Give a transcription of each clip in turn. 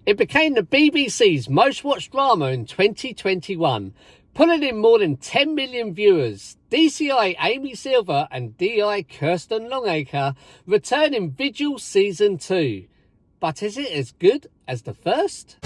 It became the BBC's most watched drama in 2021, pulling in more than 10 million viewers. DCI Amy Silva and DI Kirsten Longacre return in Vigil Season 2. But is it as good as the first?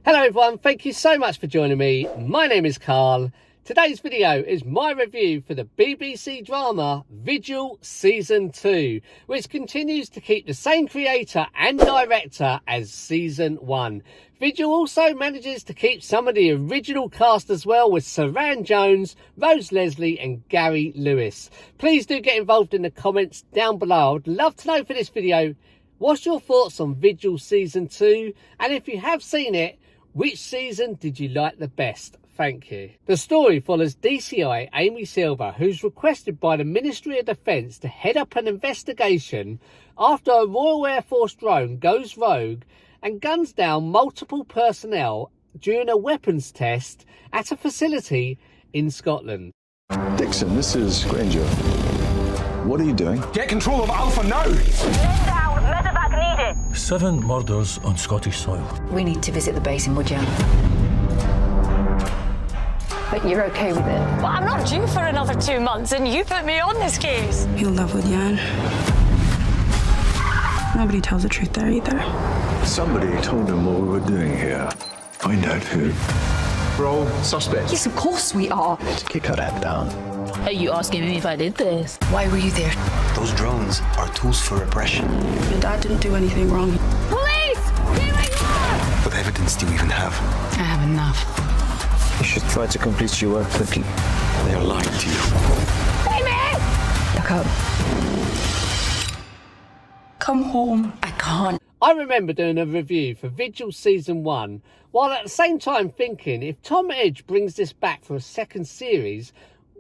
Hello everyone, thank you so much for joining me. My name is Carl. Today's video is my review for the BBC drama Vigil Season 2, which continues to keep the same creator and director as Season 1. Vigil also manages to keep some of the original cast as well, with Saran Jones, Rose Leslie and Gary Lewis. Please do get involved in the comments down below. I'd love to know for this video, what's your thoughts on Vigil Season 2? And if you have seen it, which season did you like the best? Thank you. The story follows DCI Amy Silva, who's requested by the Ministry of Defence to head up an investigation after a Royal Air Force drone goes rogue and guns down multiple personnel during a weapons test at a facility in Scotland. Dixon, this is Granger. What are you doing? Get control of Alpha now! Lift out, medevac needed. 7 murders on Scottish soil. We need to visit the base in Woodyawn. But you're okay with it? Well, I'm not due for another 2 months, and you put me on this case. You'll love Woodyawn. Nobody tells the truth there either. Somebody told him what we were doing here. Find out who. We're all suspects. Yes, of course we are. Let's kick her head down. Are you asking me if I did this? Why were you there? Those drones are tools for repression. Your dad didn't do anything wrong. Police! Here we are! What evidence do you even have? I have enough. You should try to complete your work quickly. They are lying to you. Amy! Look up. Come home. I can't. I remember doing a review for Vigil Season 1, while at the same time thinking, if Tom Edge brings this back for a second series,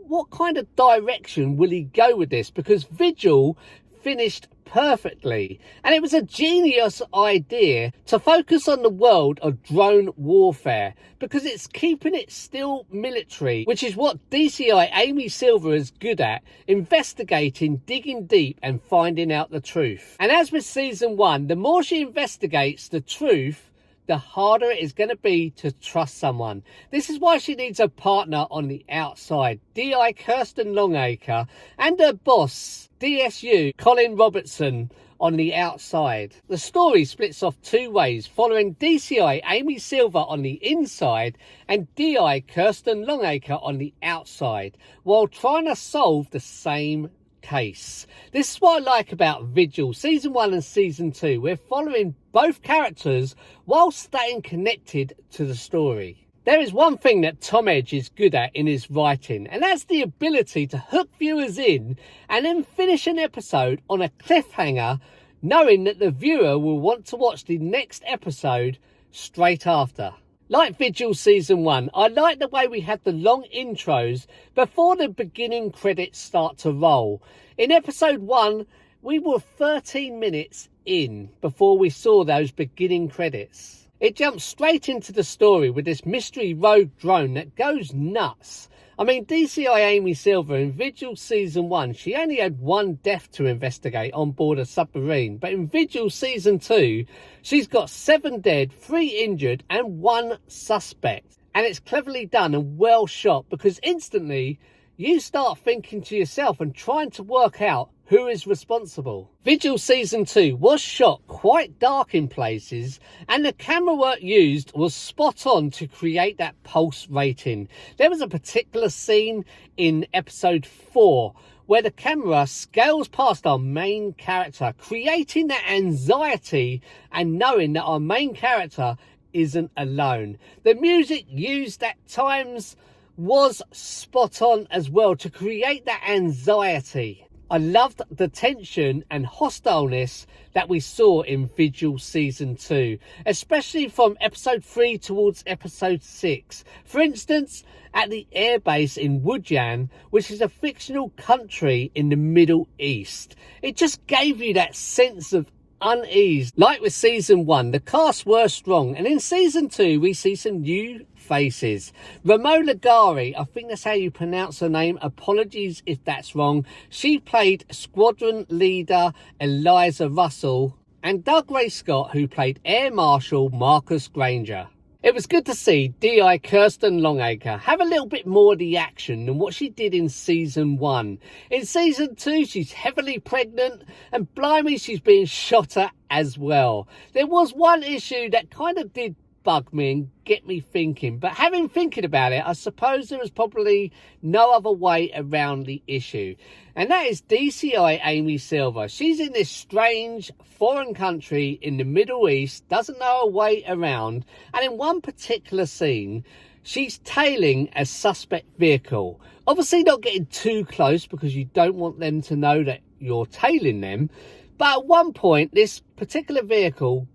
what kind of direction will he go with this? Because Vigil finished perfectly, and it was a genius idea to focus on the world of drone warfare, because it's keeping it still military, which is what DCI Amy Silva is good at: investigating, digging deep and finding out the truth. And as with Season 1, the more she investigates the truth, the harder it is going to be to trust someone. This is why she needs a partner on the outside, DI Kirsten Longacre, and her boss, DSU Colin Robertson, on the outside. The story splits off two ways, following DCI Amy Silva on the inside and DI Kirsten Longacre on the outside, while trying to solve the same case. This is what I like about Vigil Season 1 and Season 2. We're following both characters while staying connected to the story. There is one thing that Tom Edge is good at in his writing, and that's the ability to hook viewers in and then finish an episode on a cliffhanger, knowing that the viewer will want to watch the next episode straight after. Like Vigil Season 1, I like the way we had the long intros before the beginning credits start to roll. In episode 1, we were 13 minutes in before we saw those beginning credits. It jumps straight into the story with this mystery rogue drone that goes nuts. I mean, DCI Amy Silva in Vigil Season 1, she only had one death to investigate on board a submarine. But in Vigil Season 2, she's got 7 dead, 3 injured and 1 suspect. And it's cleverly done and well shot, because instantly you start thinking to yourself and trying to work out who is responsible. Vigil Season 2 was shot quite dark in places, and the camera work used was spot on to create that pulse rating. There was a particular scene in episode 4 where the camera scales past our main character, creating that anxiety and knowing that our main character isn't alone. The music used at times was spot on as well to create that anxiety. I loved the tension and hostileness that we saw in Vigil Season 2, especially from Episode 3 towards Episode 6. For instance, at the airbase in Wujian, which is a fictional country in the Middle East. It just gave you that sense of unease. Like with Season 1, the cast were strong, and in Season 2 we see some new faces. Romola Gari, I think that's how you pronounce her name, apologies if that's wrong. She played Squadron Leader Eliza Russell, and Doug Ray Scott, who played Air Marshal Marcus Granger. It was good to see DI Kirsten Longacre have a little bit more of the action than what she did in Season 1. In Season 2, she's heavily pregnant, and blimey, she's being shot at as well. There was one issue that kind of did bug me and get me thinking, but having thinking about it, I suppose there was probably no other way around the issue, and that is DCI Amy Silva. She's in this strange foreign country in the Middle East, doesn't know her way around, and in one particular scene she's tailing a suspect vehicle, obviously not getting too close because you don't want them to know that you're tailing them, but at one point this particular vehicle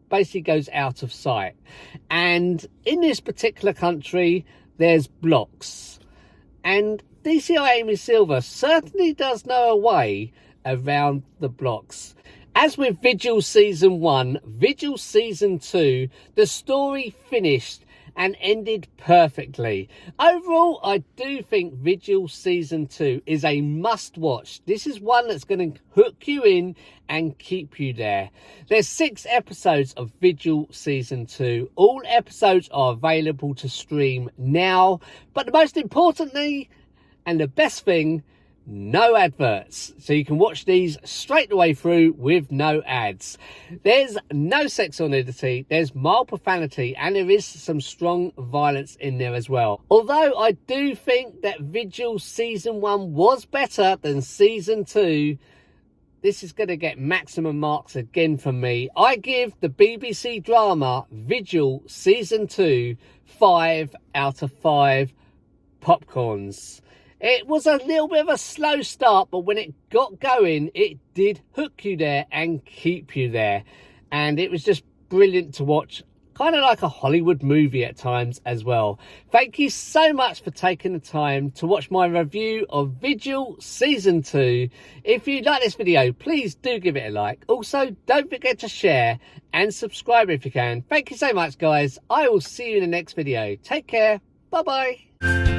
basically goes out of sight, and in this particular country there's blocks, and DCI Amy Silva certainly does know a way around the blocks. As with Vigil Season 1, Vigil Season 2, the story finished and ended perfectly. Overall, I do think Vigil Season 2 is a must-watch. This is one that's going to hook you in and keep you there. There's 6 episodes of Vigil Season 2. All episodes are available to stream now. But the most importantly, and the best thing, no adverts, so you can watch these straight the way through with no ads. There's no sex or nudity, there's mild profanity, and there is some strong violence in there as well. Although I do think that Vigil Season 1 was better than Season 2, this is going to get maximum marks again from me. I give the BBC drama Vigil Season 2 5 out of 5 popcorns. It was a little bit of a slow start, but when it got going, it did hook you there and keep you there. And it was just brilliant to watch, kind of like a Hollywood movie at times as well. Thank you so much for taking the time to watch my review of Vigil Season 2. If you like this video, please do give it a like. Also, don't forget to share and subscribe if you can. Thank you so much, guys. I will see you in the next video. Take care. Bye-bye.